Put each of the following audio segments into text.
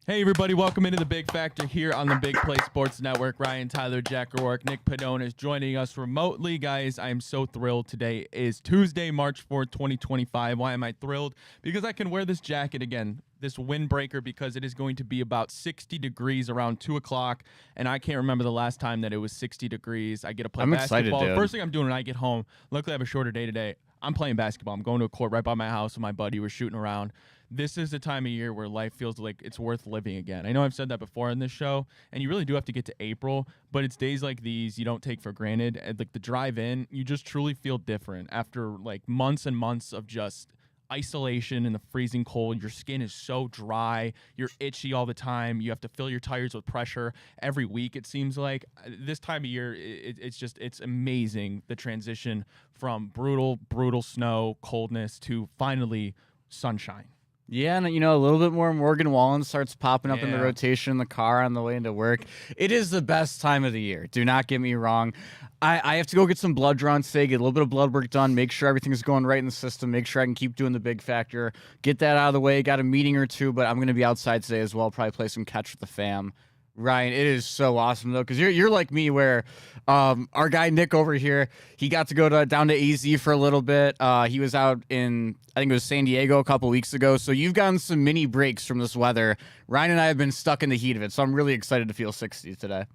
Hey everybody, welcome into the Big Factor here on the Big Play Sports Network. Ryan, Tyler, Jack O'Rourke, Nick Padone is joining us remotely. Guys, I am so thrilled. Today is Tuesday, March 4th, 2025. Why am I thrilled? Because I can wear this jacket again, this windbreaker, because it is going to be about 60 degrees around 2 o'clock, and I can't remember the last time that it was 60 degrees. I get to play basketball. Excited, dude. First thing I'm doing when I get home, luckily I have a shorter day today, I'm playing basketball. I'm going to a court right by my house with my buddy. We're shooting around. This is the time of year where life feels like it's worth living again. I know I've said that before in this show, and you really do have to get to April, but it's days like these you don't take for granted. And like the drive in, you just truly feel different after like months and months of just isolation in the freezing cold. Your skin is so dry. You're itchy all the time. You have to fill your tires with pressure every week, it seems like. This time of year, it's amazing, the transition from brutal snow, coldness to finally sunshine. Yeah, and a little bit more Morgan Wallen starts popping up in the rotation in the car on the way into work. It is the best time of the year. Do not get me wrong. I have to go get some blood drawn today, get a little bit of blood work done, make sure everything's going right in the system, make sure I can keep doing the Big Factor, get that out of the way. Got a meeting or two, but I'm going to be outside today as well, probably play some catch with the fam. Ryan, it is so awesome, though, because you're like me where our guy Nick over here, he got to go down to AZ for a little bit. He was out in, I think it was San Diego a couple weeks ago, so you've gotten some mini breaks from this weather. Ryan and I have been stuck in the heat of it, so I'm really excited to feel 60 today.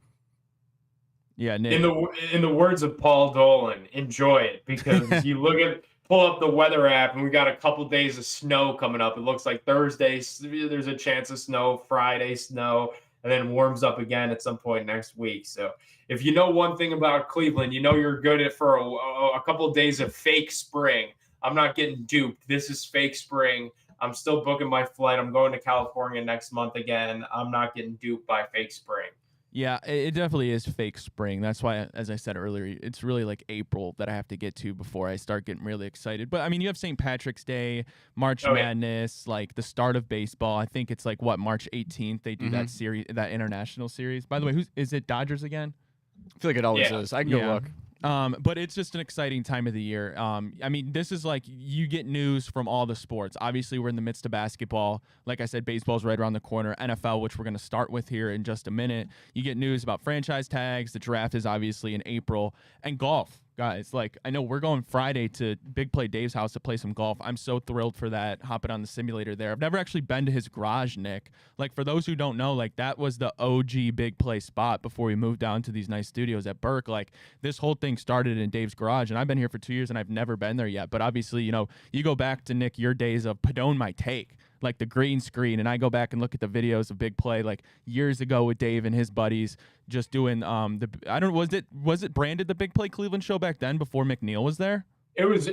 Yeah, Nick. In the words of Paul Dolan, enjoy it, because pull up the weather app, and we got a couple days of snow coming up. It looks like Thursday there's a chance of snow, Friday snow, and then warms up again at some point next week. So if you know one thing about Cleveland, you know you're good at for a couple of days of fake spring. I'm not getting duped. This is fake spring. I'm still booking my flight. I'm going to California next month again. I'm not getting duped by fake spring. Yeah, it definitely is fake spring. That's why, as I said earlier, it's really like April that I have to get to before I start getting really excited. But, I mean, you have St. Patrick's Day, March Madness, like the start of baseball. I think it's like, March 18th they do that series, that international series. By the way, is it Dodgers again? I feel like it always is. I can go look. But it's just an exciting time of the year. I mean, this is like you get news from all the sports. Obviously, we're in the midst of basketball. Like I said, baseball's right around the corner. NFL, which we're going to start with here in just a minute. You get news about franchise tags. The draft is obviously in April. And golf. Guys, like, I know we're going Friday to Big Play Dave's house to play some golf. I'm so thrilled for that, hopping on the simulator there. I've never actually been to his garage, Nick. Like, for those who don't know, like, that was the OG Big Play spot before we moved down to these nice studios at Burke. Like, this whole thing started in Dave's garage, and I've been here for 2 years, and I've never been there yet. But obviously, you go back to, Nick, your days of Padone My Take, like the green screen, and I go back and look at the videos of Big Play like years ago with Dave and his buddies just doing was it branded the Big Play Cleveland show back then before McNeil was there? It was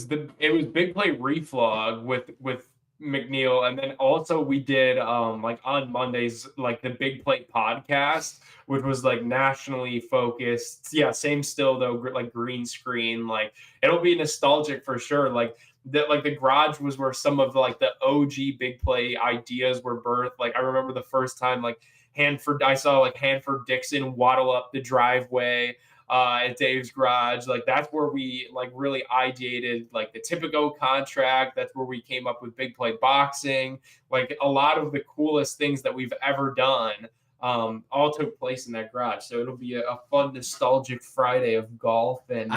Big Play Reflog with McNeil, and then also we did like on Mondays like the Big Play podcast, which was like nationally focused. Yeah, same still though, like green screen. Like it'll be nostalgic for sure. Like the garage was where some of like the OG Big Play ideas were birthed. Like I remember the first time like I saw like Hanford Dixon waddle up the driveway at Dave's garage. Like that's where we like really ideated like the Tipico contract. That's where we came up with Big Play boxing. Like a lot of the coolest things that we've ever done all took place in that garage. So it'll be a fun nostalgic Friday of golf and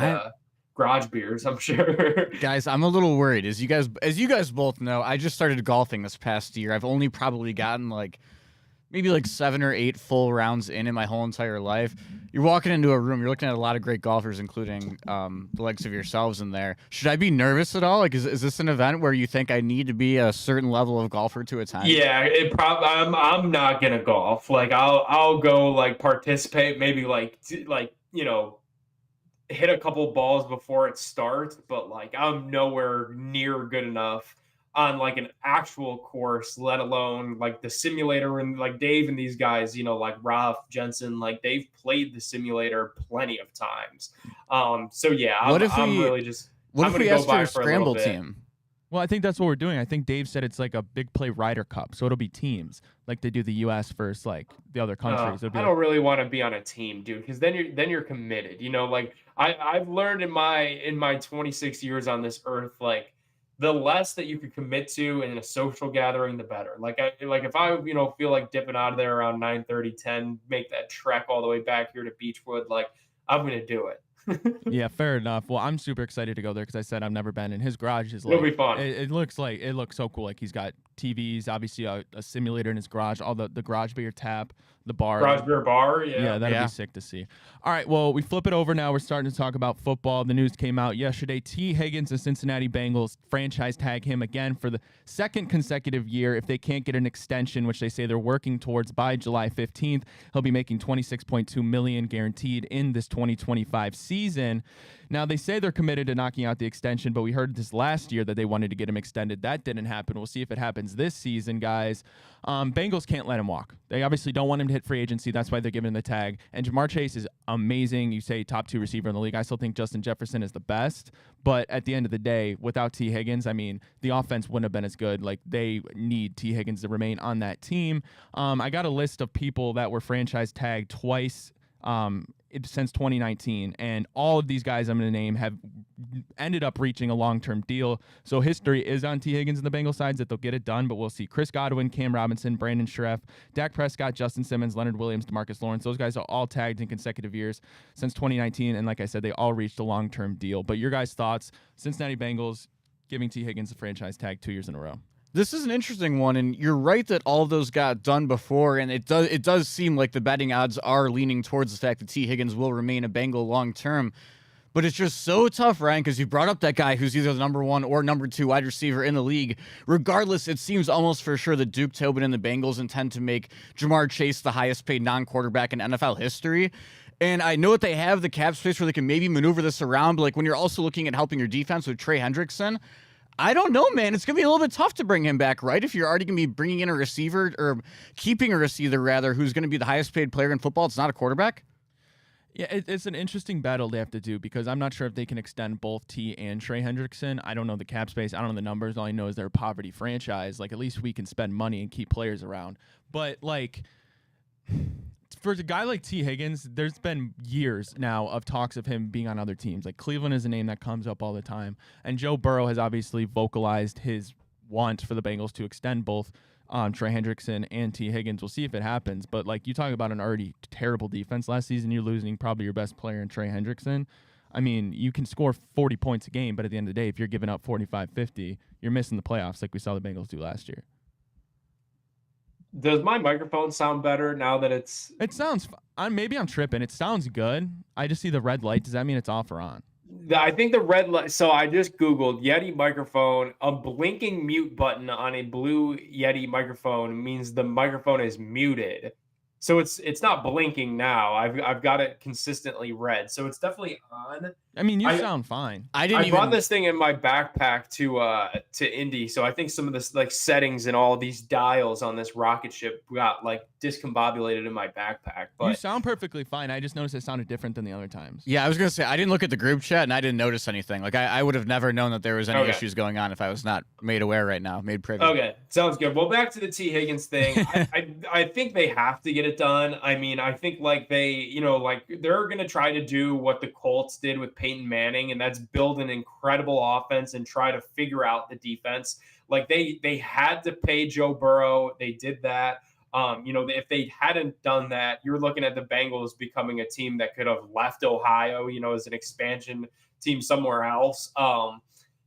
garage beers, I'm sure. Guys, I'm a little worried. As you guys both know, I just started golfing this past year. I've only probably gotten maybe 7 or 8 full rounds in my whole entire life. You're walking into a room, you're looking at a lot of great golfers, including the likes of yourselves in there. Should I be nervous at all? Like, is this an event where you think I need to be a certain level of golfer to attend? Yeah, I'm not gonna golf. Like, I'll go like participate, maybe hit a couple balls before it starts, but like I'm nowhere near good enough on like an actual course, let alone like the simulator. And like Dave and these guys, like Ralph Jensen, like they've played the simulator plenty of times. So yeah, what if we ask for a scramble team? Well, I think that's what we're doing. I think Dave said it's like a Big Play Ryder Cup, so it'll be teams like they do the U.S. versus like the other countries. I don't really want to be on a team, dude, because then you're committed. Like I've learned in my 26 years on this earth, like the less that you could commit to in a social gathering, the better. If I, feel like dipping out of there around 9:30, 10, make that trek all the way back here to Beechwood, like I'm going to do it. Yeah, fair enough. Well, I'm super excited to go there because I said I've never been, and his garage is It'll like be fun. it looks so cool. Like he's got TVs, obviously a simulator in his garage, all the garage beer tap, the bar. Garage beer bar, yeah. Yeah, that'd be sick to see. All right, well, we flip it over now. We're starting to talk about football. The news came out yesterday. Tee Higgins, the Cincinnati Bengals franchise tag him again for the second consecutive year. If they can't get an extension, which they say they're working towards by July 15th, he'll be making $26.2 million guaranteed in this 2025 season. Now, they say they're committed to knocking out the extension, but we heard this last year that they wanted to get him extended. That didn't happen. We'll see if it happens this season, guys. Bengals can't let him walk. They obviously don't want him to hit free agency. That's why they're giving him the tag. And Jamar Chase is amazing. You say top 2 receiver in the league. I still think Justin Jefferson is the best. But at the end of the day, without Tee Higgins, I mean, the offense wouldn't have been as good. Like, they need Tee Higgins to remain on that team. I got a list of people that were franchise tagged twice since 2019, and all of these guys I'm going to name have ended up reaching a long-term deal. So history is on Tee Higgins and the Bengals sides that they'll get it done, but we'll see. Chris Godwin, Cam Robinson, Brandon Scherff, Dak Prescott, Justin Simmons, Leonard Williams, DeMarcus Lawrence. Those guys are all tagged in consecutive years since 2019, and like I said, they all reached a long-term deal. But your guys' thoughts, Cincinnati Bengals giving Tee Higgins a franchise tag 2 years in a row. This is an interesting one, and you're right that all of those got done before, and it does seem like the betting odds are leaning towards the fact that Tee Higgins will remain a Bengal long term. But it's just so tough, Ryan, because you brought up that guy who's either the number 1 or number 2 wide receiver in the league. Regardless, it seems almost for sure that Duke Tobin and the Bengals intend to make Jamar Chase the highest paid non-quarterback in NFL history. And I know that they have the cap space where they can maybe maneuver this around, but like when you're also looking at helping your defense with Trey Hendrickson, I don't know, man. It's going to be a little bit tough to bring him back, right? If you're already going to be bringing in a receiver, or keeping a receiver, rather, who's going to be the highest paid player in football. It's not a quarterback. Yeah, it's an interesting battle they have to do because I'm not sure if they can extend both T and Trey Hendrickson. I don't know the cap space. I don't know the numbers. All I know is they're a poverty franchise. Like, at least we can spend money and keep players around. But, like, for a guy like Tee Higgins, there's been years now of talks of him being on other teams. Like, Cleveland is a name that comes up all the time. And Joe Burrow has obviously vocalized his want for the Bengals to extend both Trey Hendrickson and Tee Higgins. We'll see if it happens. But, like, you talk about an already terrible defense last season, you're losing probably your best player in Trey Hendrickson. I mean, you can score 40 points a game, but at the end of the day, if you're giving up 45, 50, you're missing the playoffs like we saw the Bengals do last year. Does my microphone sound better now that it's... It sounds... maybe I'm tripping. It sounds good. I just see the red light. Does that mean it's off or on? I think the red light... So I just Googled Yeti microphone. A blinking mute button on a blue Yeti microphone means the microphone is muted. So it's not blinking now. I've got it consistently red. So it's definitely on. I mean, you sound fine. I brought this thing in my backpack to Indy. So I think some of this like settings and all these dials on this rocket ship got like discombobulated in my backpack. But you sound perfectly fine. I just noticed it sounded different than the other times. Yeah, I was going to say, I didn't look at the group chat and I didn't notice anything. Like I would have never known that there was any issues going on if I was not made aware right now, made privy. Okay, sounds good. Well, back to the Tee Higgins thing. I think they have to get it done. I mean, I think like they, like they're going to try to do what the Colts did with Peyton Manning, and that's build an incredible offense and try to figure out the defense. Like they had to pay Joe Burrow. They did that. If they hadn't done that, you're looking at the Bengals becoming a team that could have left Ohio, as an expansion team somewhere else.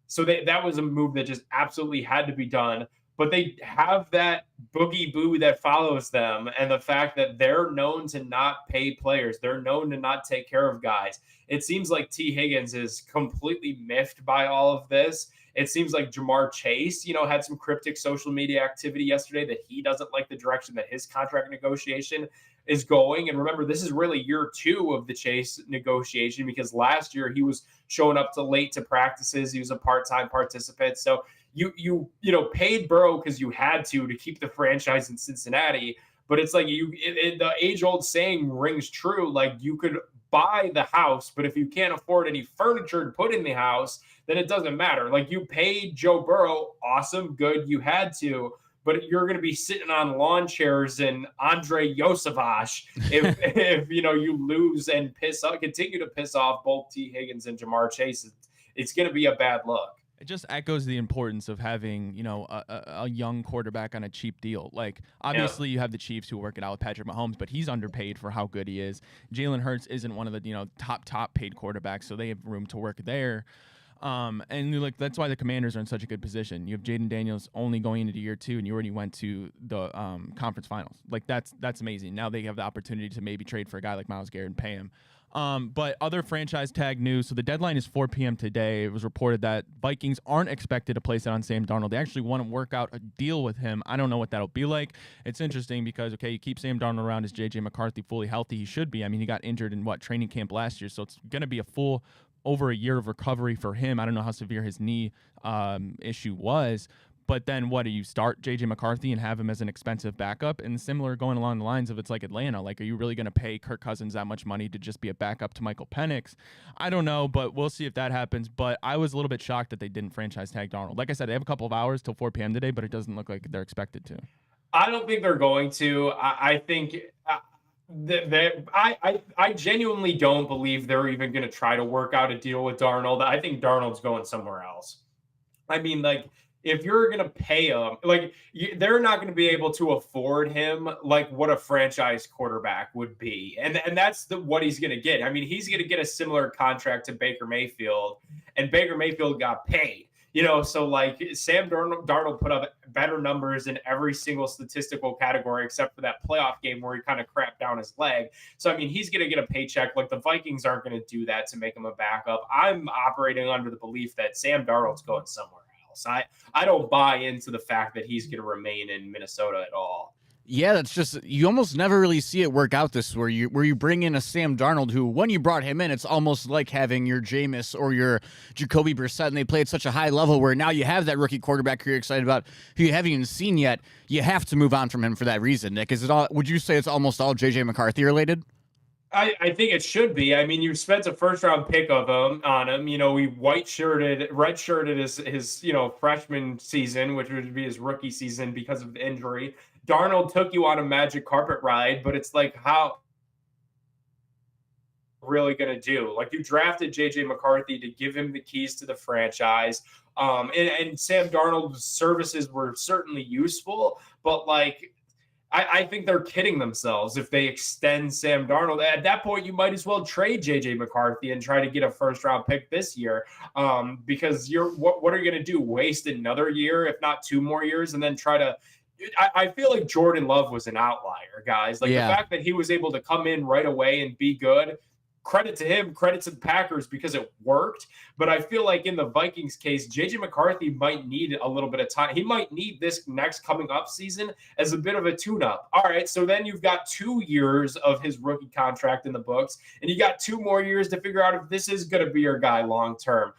So that was a move that just absolutely had to be done. But they have that boogie boo that follows them, and the fact that they're known to not pay players. They're known to not take care of guys. It seems like Tee Higgins is completely miffed by all of this. It seems like Jamar Chase, had some cryptic social media activity yesterday that he doesn't like the direction that his contract negotiation is going. And remember, this is really year 2 of the Chase negotiation because last year he was showing up late to practices. He was a part-time participant. So you paid Burrow because you had to keep the franchise in Cincinnati. But it's like the age-old saying rings true. Like you could buy the house, but if you can't afford any furniture to put in the house, then it doesn't matter. Like you paid Joe Burrow, awesome, good, you had to, but you're going to be sitting on lawn chairs and Andre Yosevich if you lose and continue to piss off both Tee Higgins and Jamar Chase. It's going to be a bad look. It just echoes the importance of having, a young quarterback on a cheap deal. Like, obviously, you have the Chiefs who work it out with Patrick Mahomes, but he's underpaid for how good he is. Jalen Hurts isn't one of the, top paid quarterbacks, so they have room to work there. And like that's why the Commanders are in such a good position. You have Jaden Daniels only going into year 2, and you already went to the conference finals. Like that's amazing. Now they have the opportunity to maybe trade for a guy like Myles Garrett and pay him. But other franchise tag news. So the deadline is 4 p.m. today. It was reported that Vikings aren't expected to place it on Sam Darnold. They actually want to work out a deal with him. I don't know what that'll be like. It's interesting because, okay, you keep Sam Darnold around. Is J.J. McCarthy fully healthy? He should be. I mean, he got injured in training camp last year. So it's going to be a full over a year of recovery for him. I don't know how severe his knee issue was. But then what, do you start J.J. McCarthy and have him as an expensive backup? And similar going along the lines of it's like Atlanta. Like, are you really going to pay Kirk Cousins that much money to just be a backup to Michael Penix? I don't know, but we'll see if that happens. But I was a little bit shocked that they didn't franchise tag Darnold. Like I said, they have a couple of hours till 4 p.m. today, but it doesn't look like they're expected to. I don't think they're going to. I think I genuinely don't believe they're even going to try to work out a deal with Darnold. I think Darnold's going somewhere else. I mean, like, if you're going to pay him, like, they're not going to be able to afford him like what a franchise quarterback would be. And that's what he's going to get. I mean, he's going to get a similar contract to Baker Mayfield, and Baker Mayfield got paid. So like Sam Darnold put up better numbers in every single statistical category except for that playoff game where he kind of crapped down his leg. So, I mean, he's going to get a paycheck. Like, the Vikings aren't going to do that to make him a backup. I'm operating under the belief that Sam Darnold's going somewhere else. I don't buy into the fact that he's going to remain in Minnesota at all. Yeah, that's just, you almost never really see it work out this where you bring in a Sam Darnold who, when you brought him in, it's almost like having your Jameis or your Jacoby Brissett, and they play at such a high level where now you have that rookie quarterback who you're excited about, who you haven't even seen yet. You have to move on from him for that reason, Nick. Would you say it's almost all J.J. McCarthy related? I think it should be. I mean, you spent a first-round pick on him. He redshirted his freshman season, which would be his rookie season because of the injury. Darnold took you on a magic carpet ride, but it's like, how really going to do? Like, you drafted J.J. McCarthy to give him the keys to the franchise. And Sam Darnold's services were certainly useful, but like, I think they're kidding themselves if they extend Sam Darnold. At that point, you might as well trade J.J. McCarthy and try to get a first-round pick this year, because what are you going to do? Waste another year, if not 2 more years, and then try to – I feel like Jordan Love was an outlier, guys. Like, the fact that he was able to come in right away and be good – credit to him, credit to the Packers because it worked. But I feel like in the Vikings case, J.J. McCarthy might need a little bit of time. He might need this next coming up season as a bit of a tune-up. All right, so then you've got 2 years of his rookie contract in the books, and you got 2 more years to figure out if this is going to be your guy long-term.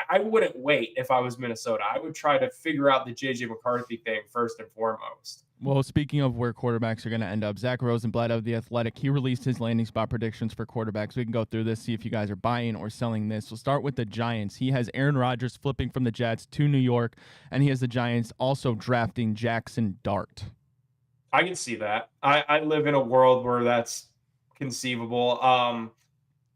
I wouldn't wait if I was Minnesota. I would try to figure out the J.J. McCarthy thing first and foremost. Well, speaking of where quarterbacks are going to end up, Zach Rosenblatt of The Athletic, he released his landing spot predictions for quarterbacks. We can go through this, see if you guys are buying or selling this. We'll start with the Giants. He has Aaron Rodgers flipping from the Jets to New York, and he has the Giants also drafting Jackson Dart. I can see that. I live in a world where that's conceivable.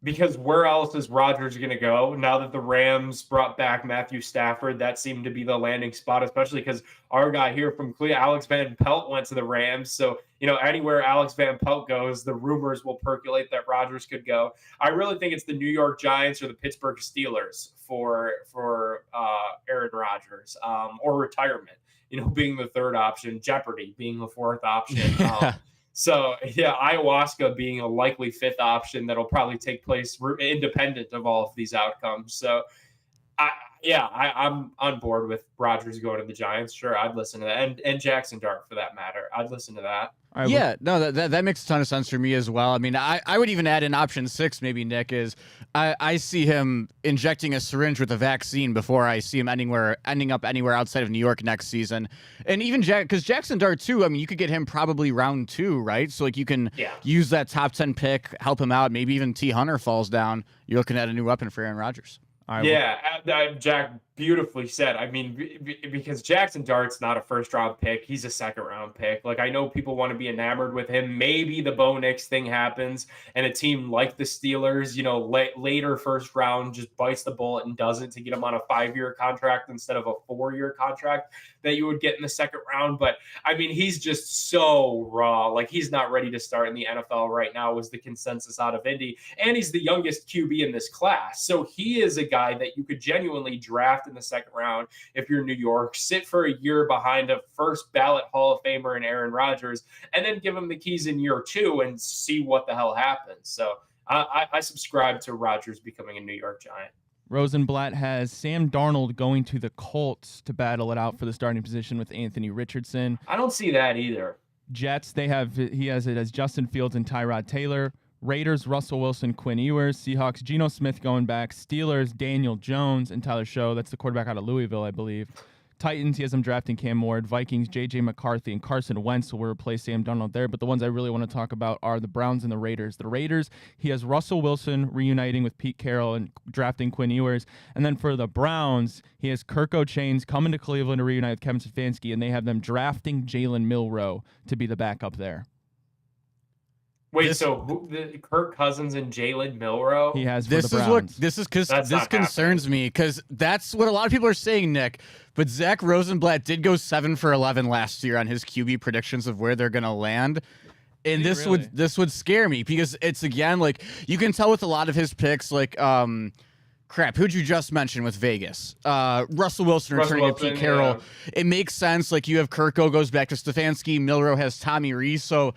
Because where else is Rodgers going to go? Now that the Rams brought back Matthew Stafford, that seemed to be the landing spot, especially because our guy here from Cleveland, Alex Van Pelt, went to the Rams. So, anywhere Alex Van Pelt goes, the rumors will percolate that Rodgers could go. I really think it's the New York Giants or the Pittsburgh Steelers for Aaron Rodgers, or retirement, being the third option, Jeopardy being the fourth option. So, yeah, ayahuasca being a likely 5th option that'll probably take place independent of all of these outcomes. So, I'm on board with Rodgers going to the Giants. Sure, I'd listen to that. And Jackson Dart, for that matter. I'd listen to that. That makes a ton of sense for me as well. I mean, I would even add in option 6, maybe, Nick, is I see him injecting a syringe with a vaccine before I see him ending up anywhere outside of New York next season. And even because Jackson Dart, too, I mean, you could get him probably round 2, right? So, like, you can use that top 10 pick, help him out. Maybe even T. Hunter falls down. You're looking at a new weapon for Aaron Rodgers. Jack beautifully said. I mean, because Jackson Dart's not a first round pick. He's a second round pick. Like, I know people want to be enamored with him. Maybe the Bo Nix thing happens and a team like the Steelers, later first round just bites the bullet and doesn't to get him on a 5-year contract instead of a 4-year contract that you would get in the second round. But I mean, he's just so raw. Like, he's not ready to start in the NFL right now, was the consensus out of Indy. And he's the youngest QB in this class. So he is a guy that you could genuinely draft in the second round if you're New York, sit for a year behind a first ballot Hall of Famer in Aaron Rodgers, and then give him the keys in year 2 and see what the hell happens. So I subscribe to Rodgers becoming a New York Giant. Rosenblatt has Sam Darnold going to the Colts to battle it out for the starting position with Anthony Richardson. I don't see that either. Jets, he has it as Justin Fields and Tyrod Taylor. Raiders, Russell Wilson, Quinn Ewers. Seahawks, Geno Smith going back. Steelers, Daniel Jones and Tyler Show. That's the quarterback out of Louisville, I believe. Titans, he has them drafting Cam Ward. Vikings, J.J. McCarthy and Carson Wentz will replace Sam Darnold there. But the ones I really want to talk about are the Browns and the Raiders. The Raiders, he has Russell Wilson reuniting with Pete Carroll and drafting Quinn Ewers. And then for the Browns, he has Kirk O'Chains coming to Cleveland to reunite with Kevin Stefanski, and they have them drafting Jalen Milroe to be the backup there. Wait, Kirk Cousins and Jalen Milroe? He has for the Browns. This concerns me because that's what a lot of people are saying, Nick. But Zach Rosenblatt did go 7 for 11 last year on his QB predictions of where they're going to land. And this would scare me because it's, again, like, you can tell with a lot of his picks, like, who'd you just mention with Vegas? Russell Wilson returning to Pete Carroll. Yeah. It makes sense. Like, you have Kirko goes back to Stefanski. Milroe has Tommy Rees. So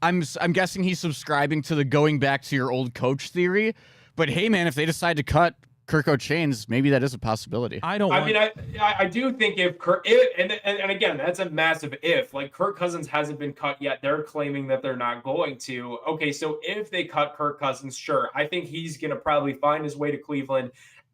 I'm guessing he's subscribing to the going back to your old coach theory. But hey, man, if they decide to cut Kirk O'Chains, maybe that is a possibility. I do think and again, that's a massive if. Like, Kirk Cousins hasn't been cut yet. They're claiming that they're not going to. Okay, so if they cut Kirk Cousins, sure, I think he's going to probably find his way to Cleveland,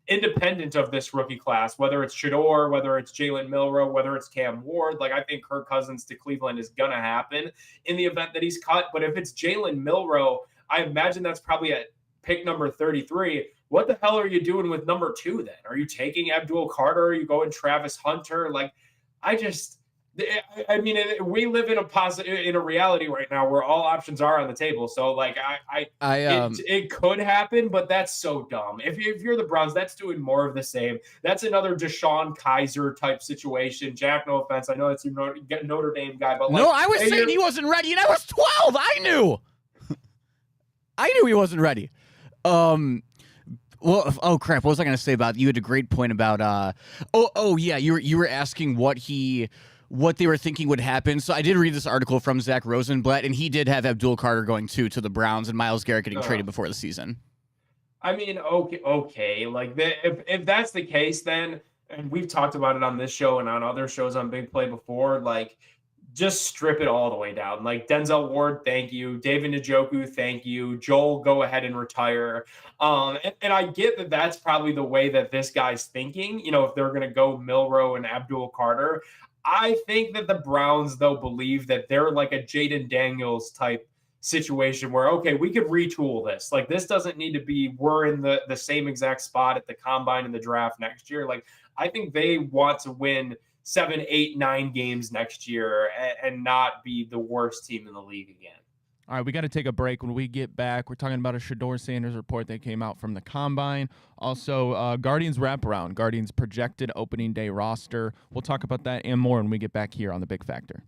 independent of this rookie class, whether it's Shedeur, whether it's Jalen Milroe, whether it's Cam Ward. Like, I think Kirk Cousins to Cleveland is going to happen in the event that he's cut. But if it's Jalen Milroe, I imagine that's probably at pick number 33. What the hell are you doing with number 2 then? Are you taking Abdul Carter? Are you going Travis Hunter? Like, we live in a reality right now where all options are on the table. So, like, it could happen, but that's so dumb. If you're the Browns, that's doing more of the same. That's another Deshaun Kaiser type situation. Jack, no offense, I know it's your Notre Dame guy, but like, no, I was saying he wasn't ready, and I was 12. I knew he wasn't ready. Well, oh crap! What was I going to say about you? Had a great point about yeah, you were asking what they were thinking would happen. So I did read this article from Zach Rosenblatt, and he did have Abdul Carter going to the Browns and Myles Garrett getting traded before the season. I mean, okay, like if that's the case, then, and we've talked about it on this show and on other shows on Big Play before, like, just strip it all the way down. Like, Denzel Ward, thank you. David Njoku, thank you. Joel, go ahead and retire. And I get that that's probably the way that this guy's thinking, if they're going to go Milroe and Abdul Carter. I think that the Browns, though, believe that they're like a Jaden Daniels type situation where, okay, we could retool this. Like, this doesn't need to be, we're in the same exact spot at the combine and the draft next year. Like, I think they want to win 7, 8, 9 games next year and not be the worst team in the league again. All right, we got to take a break. When we get back, we're talking about a Shedeur Sanders report that came out from the Combine. Also, Guardians wraparound, Guardians projected opening day roster. We'll talk about that and more when we get back here on The Big Factor.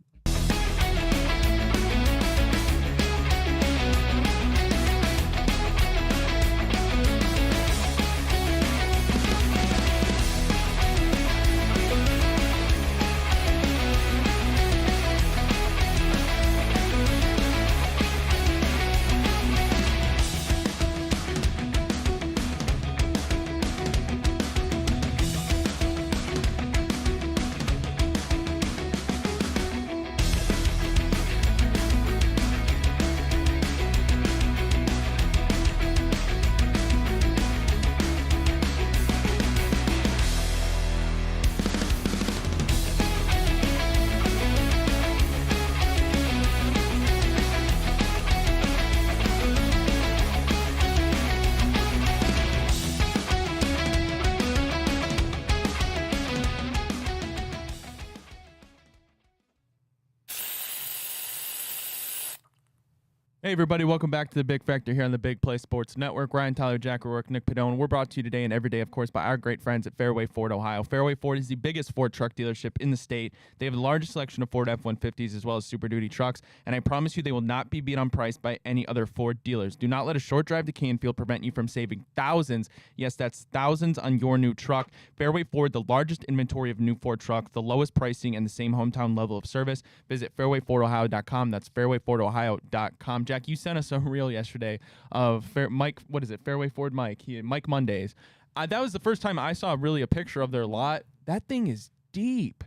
Hey everybody, welcome back to the Big Factor here on the Big Play Sports Network. Ryan, Tyler, Jack O'Rourke, Nick Padone. We're brought to you today and every day, of course, by our great friends at Fairway Ford, Ohio. Fairway Ford is the biggest Ford truck dealership in the state. They have the largest selection of Ford F-150s as well as Super Duty trucks, and I promise you they will not be beat on price by any other Ford dealers. Do not let a short drive to Canfield prevent you from saving thousands, yes, that's thousands on your new truck. Fairway Ford, the largest inventory of new Ford trucks, the lowest pricing, and the same hometown level of service. Visit fairwayfordohio.com. That's fairwayfordohio.com. Jack, you sent us a reel yesterday of Fairway Ford Mike Mondays. That was the first time I saw really a picture of their lot. That thing is deep.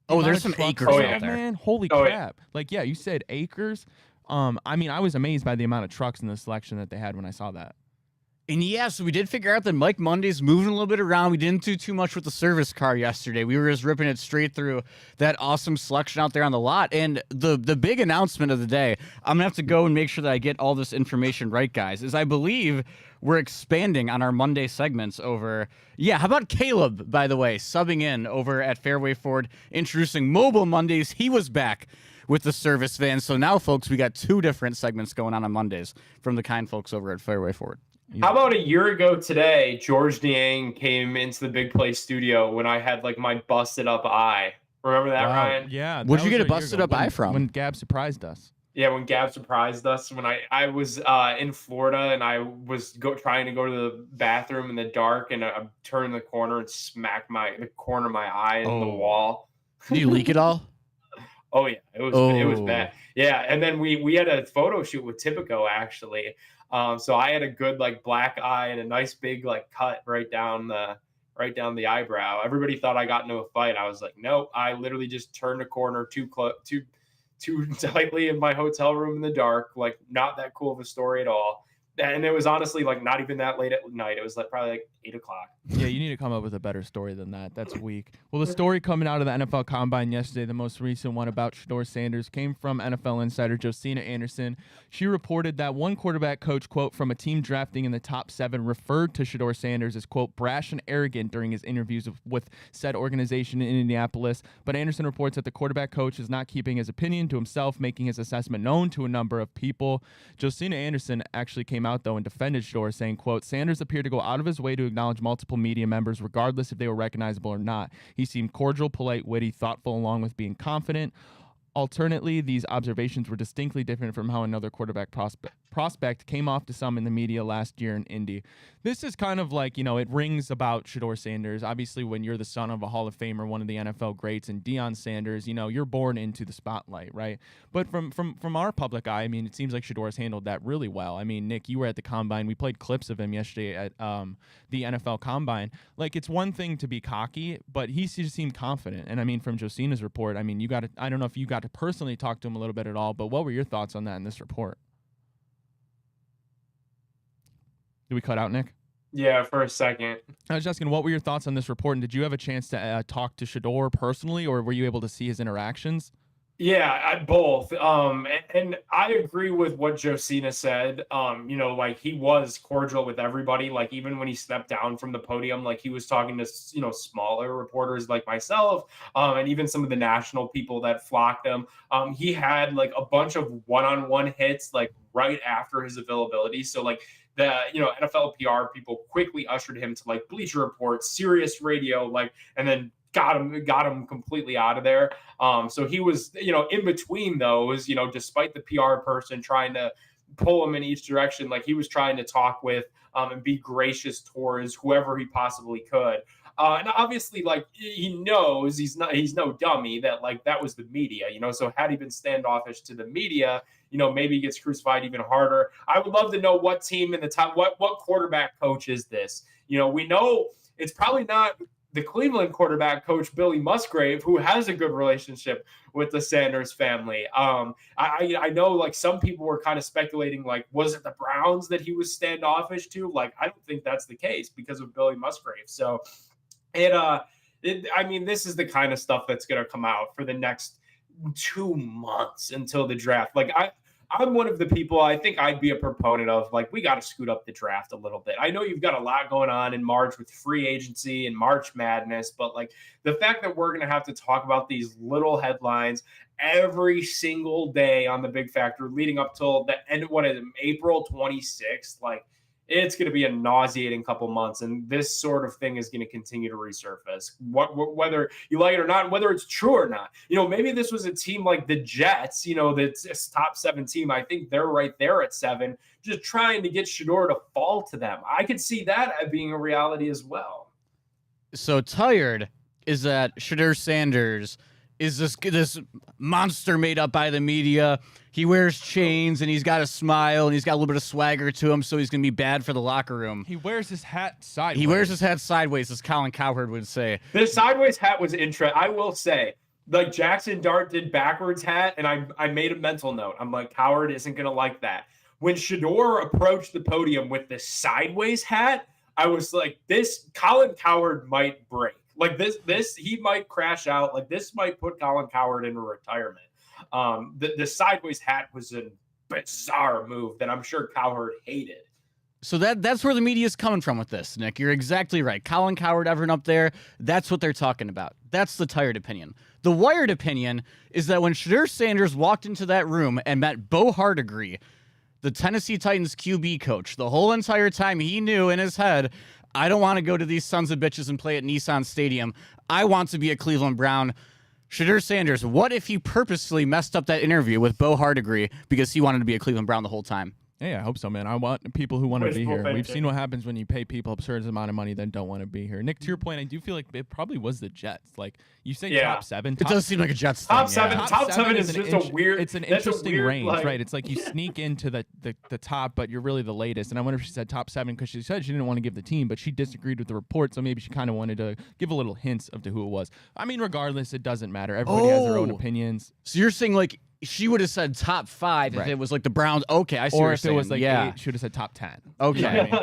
There's some acres out there, man. Holy crap! Yeah, you said acres. I mean, I was amazed by the amount of trucks in the selection that they had when I saw that. And yeah, so we did figure out that Mike Monday's moving a little bit around. We didn't do too much with the service car yesterday. We were just ripping it straight through that awesome selection out there on the lot. And the big announcement of the day, I'm going to have to go and make sure that I get all this information right, guys, is I believe we're expanding on our Monday segments over. Yeah, how about Caleb, by the way, subbing in over at Fairway Ford, introducing Mobile Mondays. He was back with the service van. So now, folks, we got 2 different segments going on Mondays from the kind folks over at Fairway Ford. How about a year ago today, George Niang came into the Big Play studio when I had like my busted up eye. Remember that, Ryan? Yeah. Where'd you get a busted up eye from? When Gab surprised us. Yeah, when Gab surprised us, when I was in Florida and I was trying to go to the bathroom in the dark, and I turned the corner and smacked the corner of my eye into the wall. Did you leak it all? Oh yeah, it was bad. Yeah, and then we had a photo shoot with Tipico actually. So I had a good like black eye and a nice big like cut right down the eyebrow. Everybody thought I got into a fight. I was like, nope. I literally just turned a corner too tightly in my hotel room in the dark. Like, not that cool of a story at all. And it was honestly like not even that late at night. It was like probably like 8 o'clock. Yeah, you need to come up with a better story than that. That's weak. Well, the story coming out of the NFL Combine yesterday, the most recent one about Shedeur Sanders, came from NFL insider Josina Anderson. She reported that one quarterback coach, quote, from a team drafting in the top 7 referred to Shedeur Sanders as, quote, brash and arrogant during his interviews with said organization in Indianapolis. But Anderson reports that the quarterback coach is not keeping his opinion to himself, making his assessment known to a number of people. Josina Anderson actually came out, though, and defended Shedeur, saying, quote, Sanders appeared to go out of his way to acknowledge multiple media members, regardless if they were recognizable or not. He seemed cordial, polite, witty, thoughtful, along with being confident. Alternately, these observations were distinctly different from how another quarterback prospect came off to some in the media last year in Indy. This is kind of like, it rings about Shedeur Sanders. Obviously, when you're the son of a Hall of Famer, one of the NFL greats, and Deion Sanders, you're born into the spotlight, right? But from our public eye, I mean, it seems like Shedeur's handled that really well. I mean, Nick, you were at the Combine. We played clips of him yesterday at the NFL Combine. Like, it's one thing to be cocky, but he just seemed confident. And I mean, from Josina's report, I mean, I don't know if you got to personally talk to him a little bit at all, but what were your thoughts on that in this report? Did we cut out, Nick? Yeah, for a second. I was asking, what were your thoughts on this report, and did you have a chance to talk to Shedeur personally, or were you able to see his interactions? Yeah, both. And I agree with what Josina said. Like, he was cordial with everybody. Like, even when he stepped down from the podium, like, he was talking to, smaller reporters like myself, and even some of the national people that flocked him. He had like a bunch of one-on-one hits, like right after his availability. So like the, NFL PR people quickly ushered him to like Bleacher Report, Sirius Radio, like, and then got him completely out of there. So he was, in between those, despite the PR person trying to pull him in each direction, like he was trying to talk with and be gracious towards whoever he possibly could. And obviously, like, he knows he's no dummy that like that was the media, so had he been standoffish to the media, maybe he gets crucified even harder. I would love to know what team in the top, what quarterback coach is this? We know it's probably not the Cleveland quarterback coach, Billy Musgrave, who has a good relationship with the Sanders family. I know like some people were kind of speculating, like, was it the Browns that he was standoffish to? Like, I don't think that's the case because of Billy Musgrave. So this is the kind of stuff that's going to come out for the next 2 months until the draft. Like I'm one of the people I think I'd be a proponent of, like, we got to scoot up the draft a little bit. I know you've got a lot going on in March with free agency and March Madness, but like the fact that we're going to have to talk about these little headlines every single day on the Big Factor leading up till the end of April 26th, like, it's going to be a nauseating couple months, and this sort of thing is going to continue to resurface. Whether you like it or not, whether it's true or not. Maybe this was a team like the Jets, that's top 7 team. I think they're right there at 7, just trying to get Shedeur to fall to them. I could see that being a reality as well. So tired is that Shedeur Sanders is this monster made up by the media. He wears chains and he's got a smile and he's got a little bit of swagger to him, so he's going to be bad for the locker room. He wears his hat sideways. He wears his hat sideways, as Colin Cowherd would say. The sideways hat was interesting. I will say, like Jackson Dart did backwards hat, and I made a mental note. I'm like, Cowherd isn't going to like that. When Shedeur approached the podium with the sideways hat, I was like, Colin Cowherd might break. Like this, he might crash out. Like this might put Colin Cowherd into retirement. The sideways hat was a bizarre move that I'm sure Cowherd hated. So that's where the media is coming from with this, Nick. You're exactly right. Colin Cowherd, everyone up there, that's what they're talking about. That's the tired opinion. The wired opinion is that when Shedeur Sanders walked into that room and met Bo Hardigree, the Tennessee Titans QB coach, the whole entire time he knew in his head, I don't want to go to these sons of bitches and play at Nissan Stadium. I want to be a Cleveland Brown. Shedeur Sanders, what if he purposely messed up that interview with Bo Hardigree because he wanted to be a Cleveland Brown the whole time? Yeah, I hope so, man. I want people who want to be here. Thinking. We've seen what happens when you pay people absurd amount of money that don't want to be here. Nick, to your point, I do feel like it probably was the Jets. Like you say, top 7. It does seem like a Jets thing. Top 7. Top 7 is just a weird. It's an interesting range, right? It's like you sneak into the top, but you're really the latest. And I wonder if she said top 7 because she said she didn't want to give the team, but she disagreed with the report, so maybe she kind of wanted to give a little hints of who it was. I mean, regardless, it doesn't matter. Everybody has their own opinions. So you're saying like she would have said top 5 if it was like the Browns. Okay, I see. Or what if you're it was saying. like 8, she would have said top 10. Okay,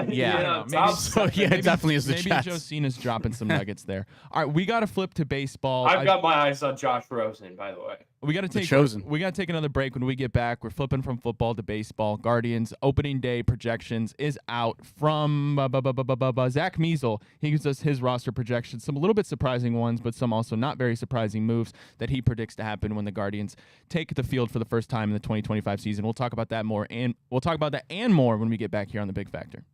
Yeah. It definitely is the maybe Jets. Josina's dropping some nuggets there. All right, we got to flip to baseball. I've got my eyes on Josh Rosen, by the way. We got to take another break. When we get back, we're flipping from football to baseball. Guardians opening day projections is out from Zach Meisel. He gives us his roster projections, some a little bit surprising ones, but some also not very surprising moves that he predicts to happen when the Guardians take the field for the first time in the 2025 season. We'll talk about that more, and we'll talk about that and more when we get back here on the Big Factor.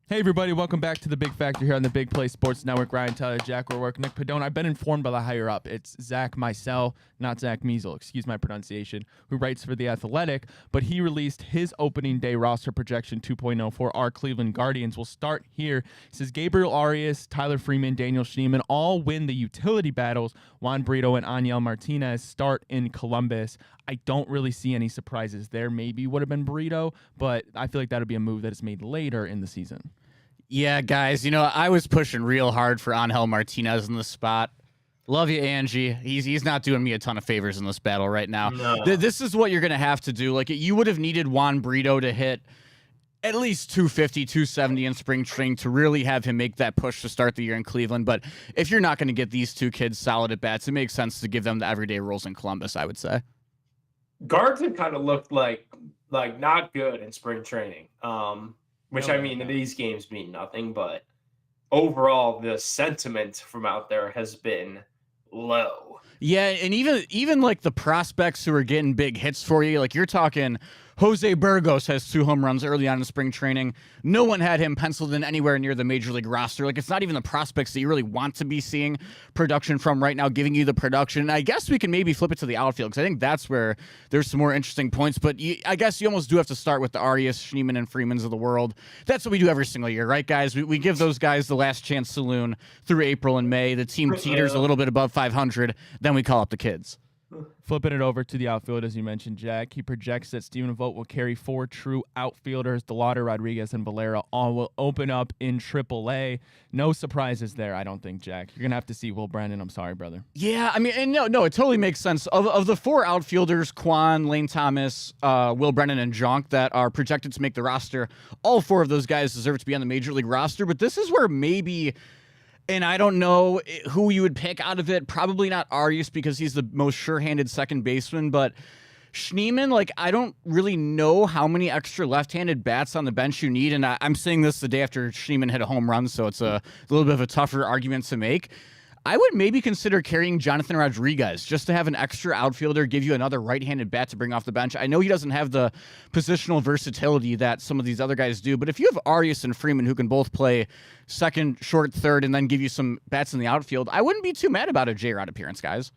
Hey, everybody. Welcome back to the Big Factor here on the Big Play Sports Network. Ryan Tyler, Jack Warwick, Nick Padone. I've been informed by the higher up. It's Zach Meisel, not Zach Meisel, excuse my pronunciation, who writes for The Athletic, but he released his opening day roster projection 2.0 for our Cleveland Guardians. We'll start here. He says Gabriel Arias, Tyler Freeman, Daniel Schneemann all win the utility battles. Juan Brito and Aniel Martinez start in Columbus. I don't really see any surprises there. Maybe would have been Brito, but I feel like that would be a move that is made later in the season. Yeah, guys, I was pushing real hard for Angel Martinez in the spot. Love you, Angie. He's not doing me a ton of favors in this battle right now. No. This is what you're going to have to do. Like, you would have needed Juan Brito to hit at least 250, 270 in spring training to really have him make that push to start the year in Cleveland. But if you're not going to get these two kids solid at bats, it makes sense to give them the everyday roles in Columbus, I would say. Guards have kind of looked like not good in spring training. Which, I mean, these games mean nothing, but overall, the sentiment from out there has been low. Yeah, and even like the prospects who are getting big hits for you, like you're talking Jose Burgos has 2 home runs early on in spring training. No one had him penciled in anywhere near the major league roster. Like, it's not even the prospects that you really want to be seeing production from right now, giving you the production. And I guess we can maybe flip it to the outfield, because I think that's where there's some more interesting points. But I guess you almost do have to start with the Arias, Schneemann, and Freemans of the world. That's what we do every single year, right, guys? We give those guys the last chance saloon through April and May. The team teeters a little bit above 500. Then we call up the kids. Flipping it over to the outfield, as you mentioned, Jack, he projects that Stephen Vogt will carry 4 true outfielders. Delauder, Rodriguez, and Valera all will open up in AAA. No surprises there, I don't think, Jack. You're going to have to see Will Brennan. I'm sorry, brother. Yeah, I mean, and no, it totally makes sense. Of the 4 outfielders, Quan, Lane Thomas, Will Brennan, and Jonk that are projected to make the roster, all 4 of those guys deserve to be on the major league roster. But this is where maybe... And I don't know who you would pick out of it. Probably not Arias, because he's the most sure-handed second baseman. But Schneemann, like, I don't really know how many extra left-handed bats on the bench you need. And I'm saying this the day after Schneemann hit a home run, so it's a little bit of a tougher argument to make. I would maybe consider carrying Jonathan Rodriguez just to have an extra outfielder, give you another right-handed bat to bring off the bench. I know he doesn't have the positional versatility that some of these other guys do, but if you have Arias and Freeman who can both play second, short, third, and then give you some bats in the outfield, I wouldn't be too mad about a J-Rod appearance, guys.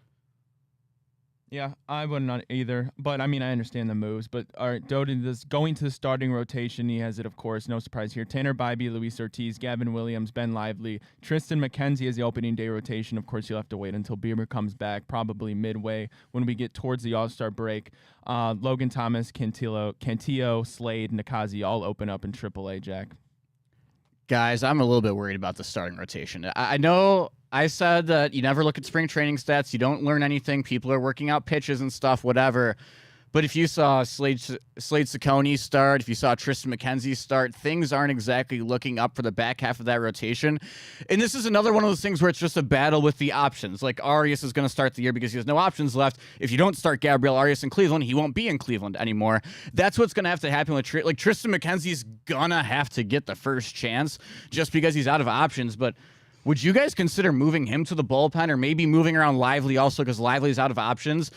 Yeah, I would not either. But, I mean, I understand the moves. But, all right, Doden, going to the starting rotation, he has it, of course. No surprise here. Tanner Bybee, Luis Ortiz, Gavin Williams, Ben Lively, Tristan McKenzie as the opening day rotation. Of course, you'll have to wait until Bieber comes back, probably midway when we get towards the All-Star break. Logan Thomas, Cantillo, Slade, Nakazi all open up in AAA, Jack. Guys, I'm a little bit worried about the starting rotation. I know I said that you never look at spring training stats. You don't learn anything. People are working out pitches and stuff, whatever. But if you saw Slade Ciccone start, if you saw Tristan McKenzie start, things aren't exactly looking up for the back half of that rotation. And this is another one of those things where it's just a battle with the options. Like, Arias is going to start the year because he has no options left. If you don't start Gabriel Arias in Cleveland, he won't be in Cleveland anymore. That's what's going to have to happen with Tristan McKenzie's going to have to get the first chance just because he's out of options. But would you guys consider moving him to the bullpen, or maybe moving around Lively also because Lively's out of options?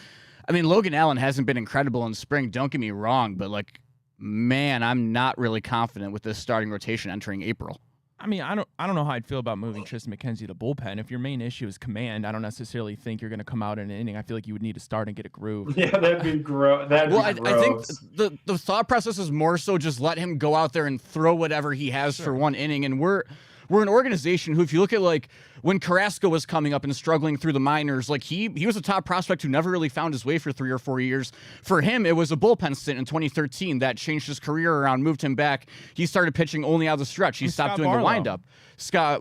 I mean, Logan Allen hasn't been incredible in spring, don't get me wrong, but, like, man, I'm not really confident with this starting rotation entering April. I mean, I don't know how I'd feel about moving Tristan McKenzie to the bullpen. If your main issue is command, I don't necessarily think you're going to come out in an inning. I feel like you would need to start and get a groove. Yeah, that'd be gross. I think the thought process is more so just let him go out there and throw whatever he has for one inning, and we're an organization who, if you look at, like, when Carrasco was coming up and struggling through the minors, like, he was a top prospect who never really found his way for 3 or 4 years. For him, it was a bullpen stint in 2013 that changed his career around, moved him back. He started pitching only out of the stretch. He stopped doing the windup.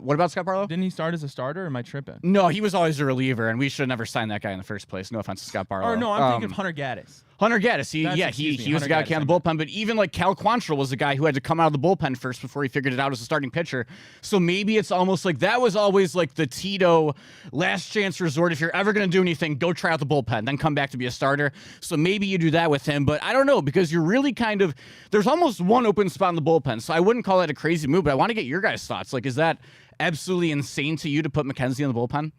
What about Scott Barlow? Didn't he start as a starter, or am I tripping? No, he was always a reliever, and we should have never signed that guy in the first place. No offense to Scott Barlow. Or no, I'm thinking of Hunter Gaddis. Hunter Gaddis, he was the guy who came out of the bullpen, but even like Cal Quantrill was the guy who had to come out of the bullpen first before he figured it out as a starting pitcher. So maybe it's almost like that was always like the Tito last chance resort. If you're ever going to do anything, go try out the bullpen, then come back to be a starter. So maybe you do that with him, but I don't know, because you're really there's almost one open spot in the bullpen. So I wouldn't call that a crazy move, but I want to get your guys' thoughts. Like, is that absolutely insane to you to put McKenzie in the bullpen?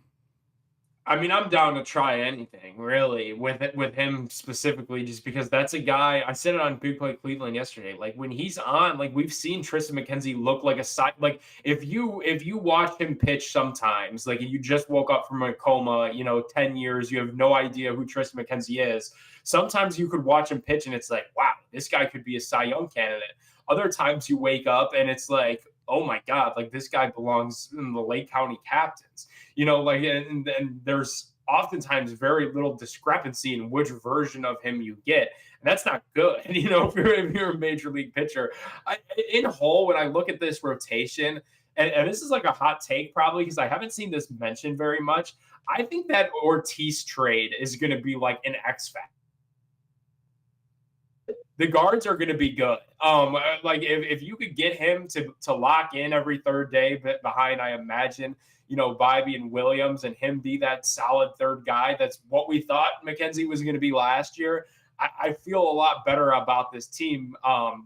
I mean, I'm down to try anything, really, with him specifically, just because that's a guy. I said it on Big Play Cleveland yesterday. Like, when he's on, like, we've seen Tristan McKenzie look like a side. Like, if you watch him pitch sometimes, like, you just woke up from a coma, 10 years, you have no idea who Tristan McKenzie is. Sometimes you could watch him pitch and it's like, wow, this guy could be a Cy Young candidate. Other times you wake up and it's like, oh my God, like, this guy belongs in the Lake County Captains, and there's oftentimes very little discrepancy in which version of him you get. And that's not good, if you're a major league pitcher. In whole, when I look at this rotation, and this is like a hot take probably because I haven't seen this mentioned very much, I think that Ortiz trade is going to be like an X factor. The guards are going to be good. Like, if you could get him to lock in every third day behind, I imagine, Bybee and Williams, and him be that solid third guy. That's what we thought McKenzie was going to be last year. I feel a lot better about this team.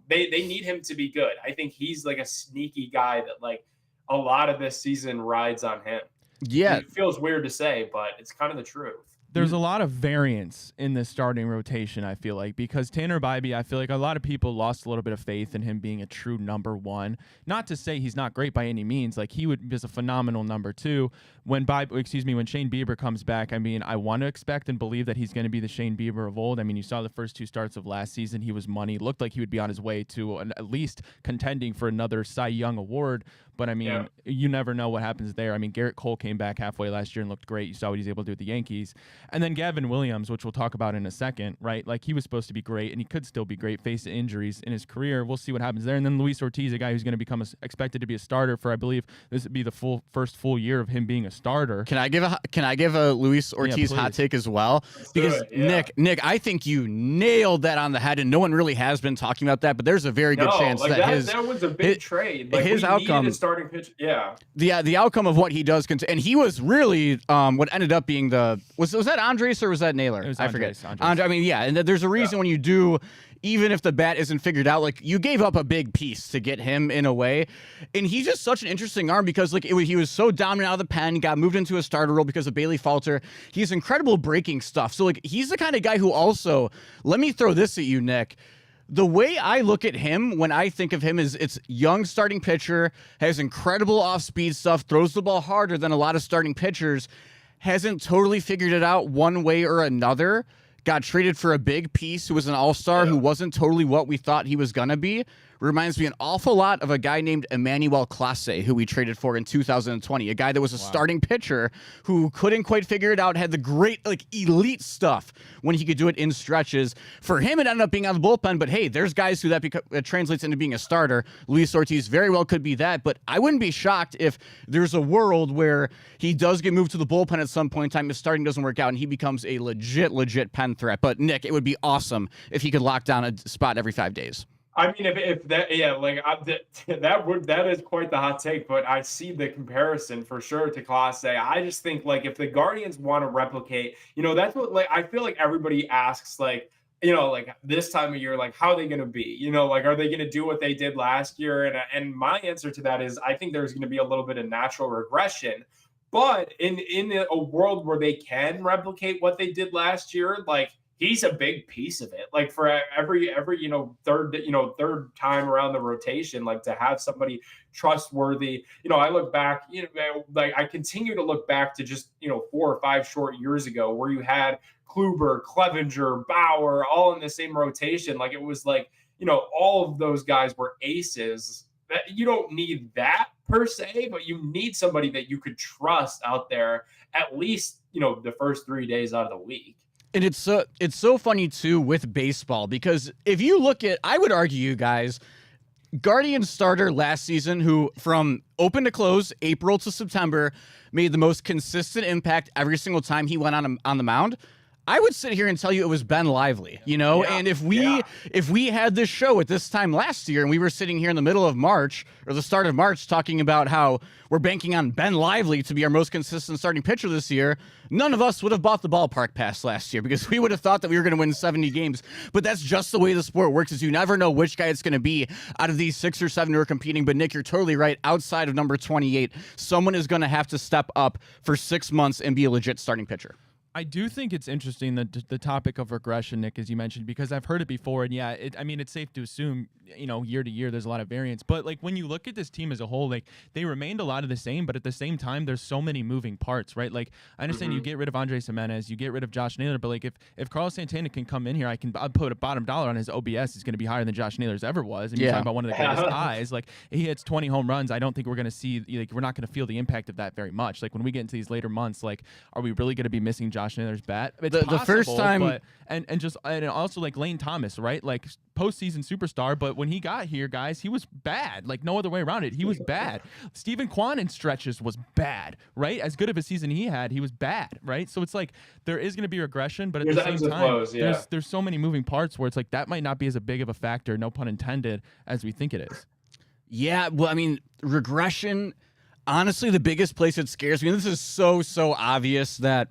They need him to be good. I think he's like a sneaky guy that, like, a lot of this season rides on him. Yeah. It feels weird to say, but it's kind of the truth. There's a lot of variance in this starting rotation, I feel like, because Tanner Bybee, I feel like a lot of people lost a little bit of faith in him being a true number one. Not to say he's not great by any means. Like, he would be a phenomenal number two. When Shane Bieber comes back, I mean, I want to expect and believe that he's going to be the Shane Bieber of old. I mean, you saw the first two starts of last season. He was money. Looked like he would be on his way to at least contending for another Cy Young award. But, I mean, you never know what happens there. I mean, Garrett Cole came back halfway last year and looked great. You saw what he's able to do with the Yankees. And then Gavin Williams, which we'll talk about in a second, right? Like, he was supposed to be great, and he could still be great, face injuries in his career. We'll see what happens there. And then Luis Ortiz, a guy who's going to become expected to be a starter for, I believe, this would be the first full year of him being a starter. Can I give a Luis Ortiz hot take as well? Because Nick, I think you nailed that on the head, and no one really has been talking about that, but there's a very good chance that that was a big trade. Like, his outcome, starting pitch, the outcome of what he does, and he was really what ended up being was that Andres or was that Naylor? It was I Andres, forget. I mean, yeah, and there's a reason when you do. Even if the bat isn't figured out, like, you gave up a big piece to get him in a way. And he's just such an interesting arm because, like, he was so dominant out of the pen, got moved into a starter role because of Bailey Falter. He has incredible breaking stuff. So, like, he's the kind of guy who also, let me throw this at you, Nick. The way I look at him when I think of him is it's young starting pitcher, has incredible off-speed stuff, throws the ball harder than a lot of starting pitchers, hasn't totally figured it out one way or another. Got traded for a big piece who was an all-star who wasn't totally what we thought he was going to be. Reminds me an awful lot of a guy named Emmanuel Clase, who we traded for in 2020, a guy that was a starting pitcher who couldn't quite figure it out, had the great, like, elite stuff when he could do it in stretches. For him, it ended up being on the bullpen, but hey, there's guys who that translates into being a starter. Luis Ortiz very well could be that, but I wouldn't be shocked if there's a world where he does get moved to the bullpen at some point in time, his starting doesn't work out, and he becomes a legit pen threat. But Nick, it would be awesome if he could lock down a spot every 5 days. I mean, if that, that is quite the hot take, but I see the comparison for sure to Clase. I just think, like, if the Guardians want to replicate, that's what, like, I feel like everybody asks, like, like, this time of year, like, how are they going to be? Like, are they going to do what they did last year? And my answer to that is, I think there's going to be a little bit of natural regression. But in a world where they can replicate what they did last year, like, he's a big piece of it. Like, for every third time around the rotation, like, to have somebody trustworthy. I look back, like, I continue to look back to just 4 or 5 short years ago where you had Kluber, Clevenger, Bauer all in the same rotation. Like, it was like, all of those guys were aces. That you don't need that per se, but you need somebody that you could trust out there at least, the first 3 days out of the week. And it's so funny too with baseball, because if you look at, I would argue, you guys, Guardians starter last season who from open to close, April to September, made the most consistent impact every single time he went on the mound, I would sit here and tell you it was Ben Lively, and if we had this show at this time last year and we were sitting here in the middle of March or the start of March talking about how we're banking on Ben Lively to be our most consistent starting pitcher this year, none of us would have bought the ballpark pass last year because we would have thought that we were going to win 70 games. But that's just the way the sport works, is you never know which guy it's going to be out of these 6 or 7 who are competing. But Nick, you're totally right. Outside of number 28, someone is going to have to step up for 6 months and be a legit starting pitcher. I do think it's interesting the topic of regression, Nick, as you mentioned, because I've heard it before, and it's safe to assume, year to year there's a lot of variance. But, like, when you look at this team as a whole, like, they remained a lot of the same, but at the same time, there's so many moving parts, right? Like, I understand you get rid of Andres Gimenez, you get rid of Josh Naylor, but, like, if Carlos Santana can come in here, I'll put a bottom dollar on his OBS is going to be higher than Josh Naylor's ever was. And you're talking about one of the greatest highs. Like, he hits 20 home runs. I don't think we're going to see, like, we're not going to feel the impact of that very much. Like, when we get into these later months, like, are we really going to be missing Josh Naylor's bat? It's possible, the first time, but, and also like Lane Thomas, right? Like, postseason superstar, but when he got here, guys, he was bad. Like, no other way around it. He was bad. Stephen Kwan in stretches was bad, right? As good of a season he had, he was bad, right? So it's like there is going to be regression, but at the same time, there's so many moving parts where it's like that might not be as big of a factor, no pun intended, as we think it is. Yeah, well, I mean, regression, honestly, the biggest place it scares me, and this is so obvious that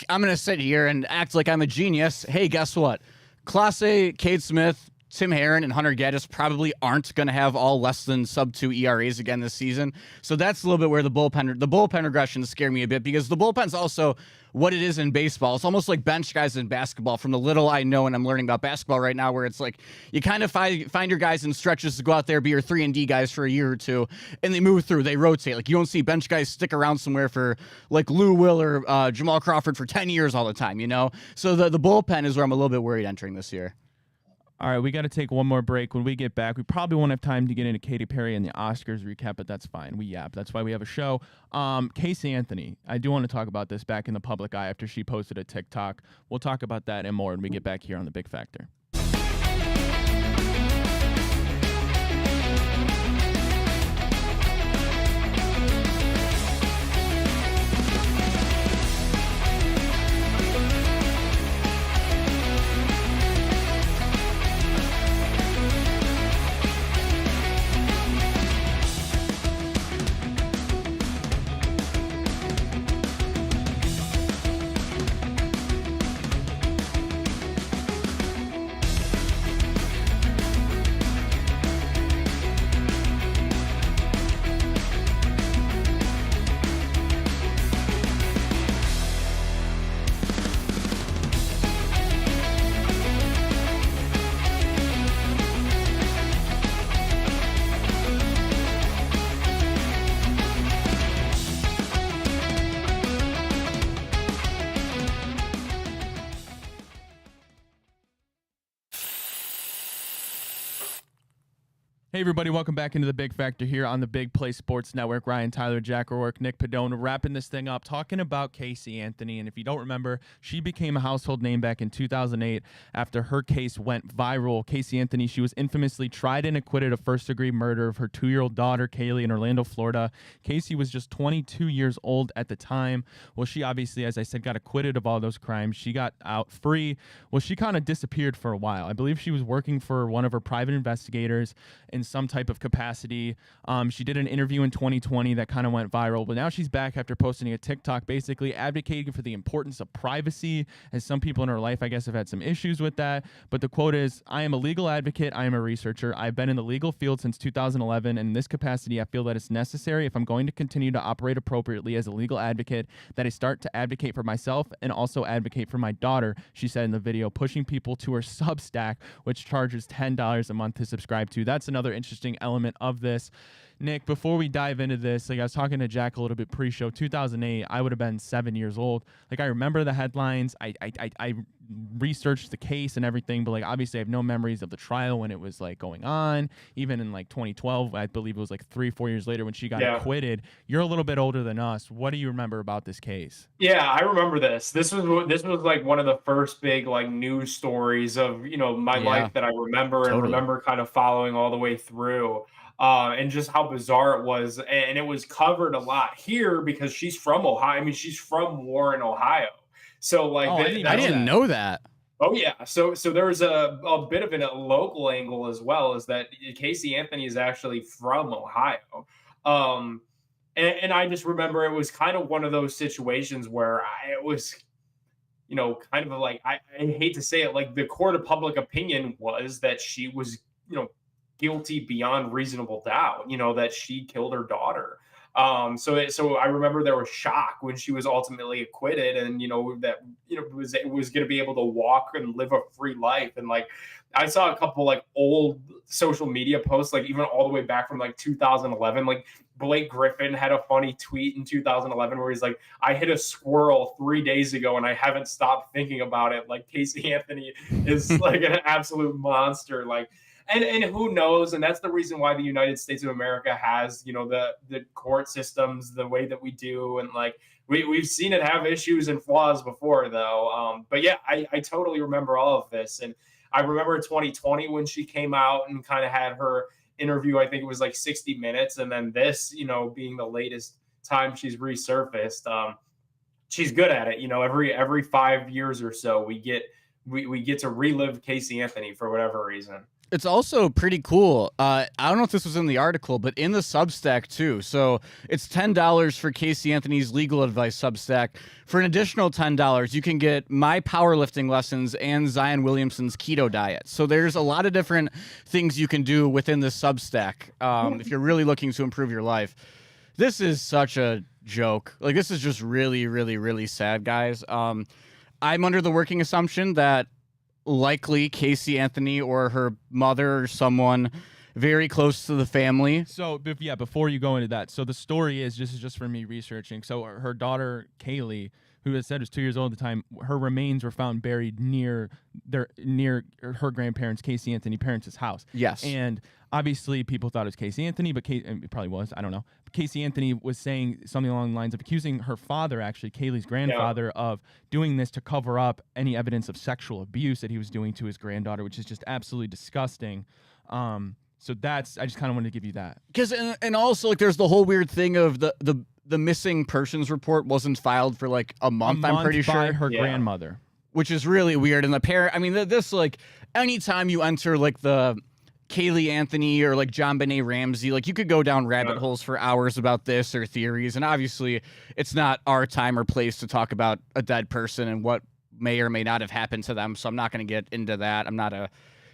I'm going to sit here and act like I'm a genius. Hey, guess what? Clase, Cade Smith, Tim Herron and Hunter Gaddis probably aren't going to have all less than sub-2 ERAs again this season. So that's a little bit where the bullpen regression scare me a bit, because the bullpen's also what it is in baseball. It's almost like bench guys in basketball, from the little I know and I'm learning about basketball right now, where it's like you kind of find your guys in stretches to go out there, be your 3-and-D guys for a year or two, and they move through, they rotate. Like, you don't see bench guys stick around somewhere for like Lou Will or Jamal Crawford for 10 years all the time, you know? So the bullpen is where I'm a little bit worried entering this year. All right, we got to take one more break. When we get back, we probably won't have time to get into Katy Perry and the Oscars recap, but that's fine. We yap. That's why we have a show. Casey Anthony, I do want to talk about this back in the public eye after she posted a TikTok. We'll talk about that and more when we get back here on The Big Factor. Hey everybody, welcome back into the Big Factor here on the Big Play Sports Network. Ryan, Tyler, Jack O'Rourke, Nick Padone wrapping this thing up, talking about Casey Anthony. And if you don't remember, she became a household name back in 2008 after her case went viral. Casey Anthony, she was infamously tried and acquitted of first-degree murder of her 2-year-old daughter, Kaylee, in Orlando, Florida. Casey was just 22 years old at the time. Well, she obviously, as I said, got acquitted of all those crimes. She got out free. Well, she kind of disappeared for a while. I believe she was working for one of her private investigators in some type of capacity. She did an interview in 2020 that kind of went viral, but now she's back after posting a TikTok basically advocating for the importance of privacy, as some people in her life, I guess, have had some issues with that. But the quote is, "I am a legal advocate. I am a researcher. I've been in the legal field since 2011, and in this capacity, I feel that it's necessary, if I'm going to continue to operate appropriately as a legal advocate, that I start to advocate for myself and also advocate for my daughter," she said in the video, pushing people to her Substack, which charges $10 a month to subscribe to. That's another interesting element of this. Nick, before we dive into this, like I was talking to Jack a little bit pre-show, 2008, I would have been 7 years old. Like, I remember the headlines. I researched the case and everything, but like obviously I have no memories of the trial when it was like going on. Even in like 2012, I believe it was like 3-4 years later when she got acquitted. You're a little bit older than us. What do you remember about this case? Yeah, I remember this. This was like one of the first big like news stories of, you know, my life that I remember and remember kind of following all the way through. And just how bizarre it was. And it was covered a lot here because she's from Ohio. I mean, she's from Warren, Ohio. So like, I didn't know that. Oh yeah. So there's a bit of a local angle as well, is that Casey Anthony is actually from Ohio. And I just remember it was kind of one of those situations where it was, you know, kind of like, I hate to say it, like the court of public opinion was that she was, you know, guilty beyond reasonable doubt, you know, that she killed her daughter. So I remember there was shock when she was ultimately acquitted, and you know that, you know, was going to be able to walk and live a free life. And like, I saw a couple like old social media posts, like even all the way back from like 2011. Like Blake Griffin had a funny tweet in 2011 where he's like, "I hit a squirrel 3 days ago and I haven't stopped thinking about it." Like, Casey Anthony is like an absolute monster. Like. And who knows? And that's the reason why the United States of America has, you know, the court systems the way that we do. And like, we've seen it have issues and flaws before, though. But yeah, I totally remember all of this. And I remember 2020 when she came out and kind of had her interview. I think it was like 60 minutes. And then this, you know, being the latest time she's resurfaced. She's good at it. You know, every 5 years or so we get to relive Casey Anthony for whatever reason. It's also pretty cool. I don't know if this was in the article, but in the Substack too. So it's $10 for Casey Anthony's legal advice Substack. For an additional $10, you can get my powerlifting lessons and Zion Williamson's keto diet. So there's a lot of different things you can do within the Substack if you're really looking to improve your life. This is such a joke. Like, this is just really, really, really sad, guys. I'm under the working assumption that likely Casey Anthony or her mother or someone very close to the family. So, before you go into that, so the story is, this is just for me researching. So her daughter, Kaylee, who has said was 2 years old at the time, her remains were found buried near her grandparents, Casey Anthony parents' house. Yes. And obviously people thought it was Casey Anthony, but it probably was, I don't know. But Casey Anthony was saying something along the lines of accusing her father, actually Kaylee's grandfather, of doing this to cover up any evidence of sexual abuse that he was doing to his granddaughter, which is just absolutely disgusting. So I just kind of wanted to give you that. Because and also, like, there's the whole weird thing of the missing persons report wasn't filed for like a month, I'm pretty sure. By her grandmother. Which is really weird. And the parent, I mean, this, like, anytime you enter like the Kaylee Anthony or like John Benet Ramsey, like, you could go down rabbit holes for hours about this or theories. And obviously it's not our time or place to talk about a dead person and what may or may not have happened to them. So I'm not going to get into that. I'm not a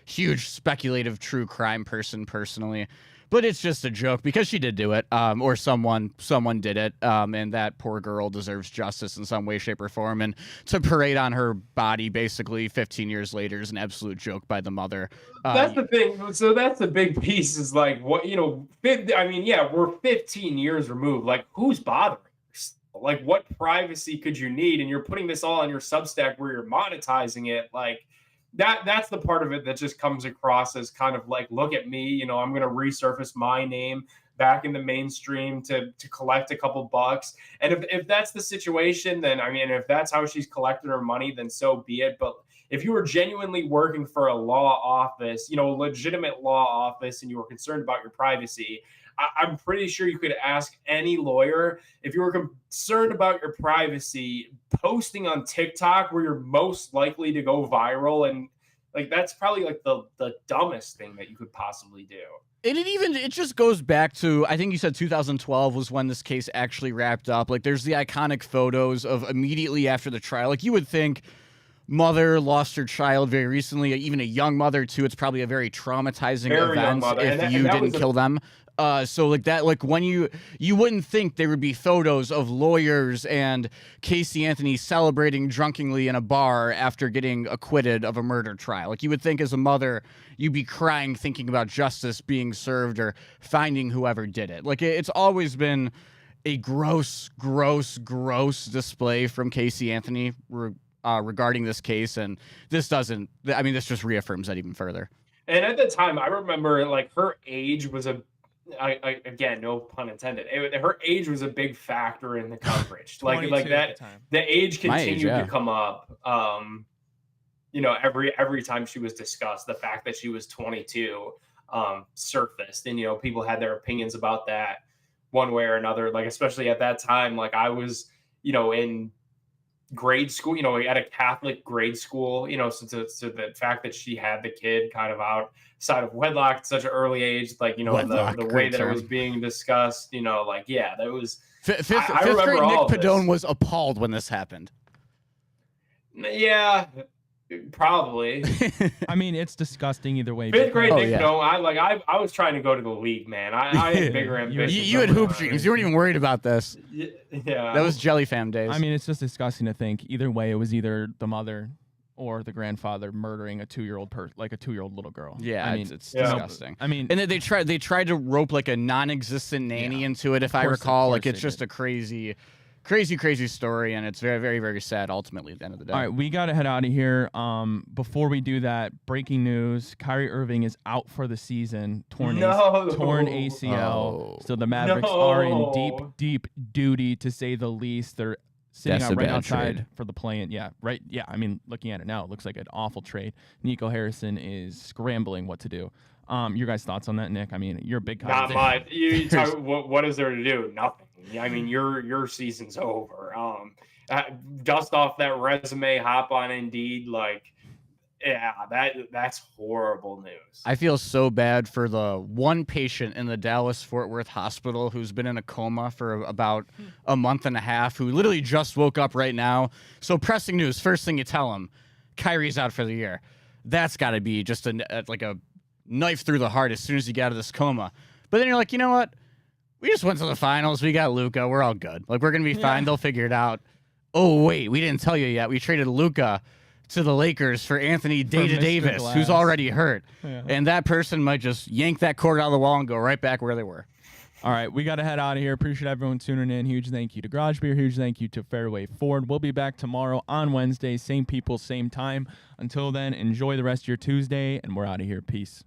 huge speculative true crime person personally, but it's just a joke because she did do it, or someone did it, and that poor girl deserves justice in some way, shape, or form. And to parade on her body basically 15 years later is an absolute joke by the mother. That's the thing. So that's the big piece is like, what, you know, I mean, yeah, we're 15 years removed. Like, who's bothering us? Like, what privacy could you need? And you're putting this all on your Substack where you're monetizing it. Like, that's the part of it that just comes across as kind of like, look at me, you know, I'm going to resurface my name back in the mainstream to collect a couple bucks. And if that's the situation, then, I mean, if that's how she's collecting her money, then so be it. But if you were genuinely working for a law office, you know, a legitimate law office, and you were concerned about your privacy, I'm pretty sure you could ask any lawyer, if you were concerned about your privacy, posting on TikTok where you're most likely to go viral. And like, that's probably like the dumbest thing that you could possibly do. And it just goes back to, I think you said 2012 was when this case actually wrapped up. Like, there's the iconic photos of immediately after the trial. Like, you would think mother lost her child very recently, even a young mother too. It's probably a very traumatizing event if you didn't kill them. So like that, like when you wouldn't think there would be photos of lawyers and Casey Anthony celebrating drunkenly in a bar after getting acquitted of a murder trial. Like, you would think as a mother, you'd be crying thinking about justice being served or finding whoever did it. Like, it's always been a gross display from Casey Anthony regarding this case. And this this just reaffirms that even further. And at the time, I remember like her age was again, no pun intended. Her age was a big factor in the coverage. like that, the age continued to come up. You know, every time she was discussed, the fact that she was 22 surfaced, and you know, people had their opinions about that one way or another. Like, especially at that time, like I was, you know, in grade school, you know, at a Catholic grade school, you know, so the fact that she had the kid kind of outside of wedlock at such an early age, like, you know, the way that it was being discussed, you know, like, yeah, that was fifth grade. Nick Padone was appalled when this happened. Yeah, probably. I mean, it's disgusting either way. Fifth grade Nick Padone, I was trying to go to the league, man. I had bigger ambitions. You had hoop dreams. You weren't even worried about this. Yeah, that was Jelly Fam days. I mean, it's just disgusting to think. Either way, it was either the mother or the grandfather murdering a 2-year-old like a 2-year-old little girl. Yeah, I mean, it's disgusting. I mean, and they tried to rope like a non-existent nanny into it, if I recall. Like, it's just a crazy story, and it's very, very, very sad ultimately at the end of the day. All right, we got to head out of here. Before we do that, breaking news: Kyrie Irving is out for the season. Torn ACL. So the Mavericks are in deep duty, to say the least. They're sitting out right outside trade for the play-in. Yeah, right. Yeah, I mean, looking at it now, it looks like an awful trade. Nico Harrison is scrambling what to do. Your guys' thoughts on that, Nick? I mean, you're a big Kyrie. Not much. You talk, what is there to do? Nothing. I mean, your season's over. Dust off that resume, hop on Indeed. Like, Yeah, that's horrible news. I feel so bad for the one patient in the Dallas-Fort Worth hospital who's been in a coma for about a month and a half, who literally just woke up right now. So pressing news, first thing you tell him, Kyrie's out for the year. That's got to be just like a knife through the heart as soon as you get out of this coma. But then you're like, you know what? We just went to the finals. We got Luka. We're all good. Like, we're going to be fine. They'll figure it out. Oh, wait, we didn't tell you yet. We traded Luka to the Lakers for Anthony Davis, who's already hurt. Yeah. And that person might just yank that cord out of the wall and go right back where they were. All right, we got to head out of here. Appreciate everyone tuning in. Huge thank you to Garage Beer. Huge thank you to Fairway Ford. We'll be back tomorrow on Wednesday, same people, same time. Until then, enjoy the rest of your Tuesday, and we're out of here. Peace.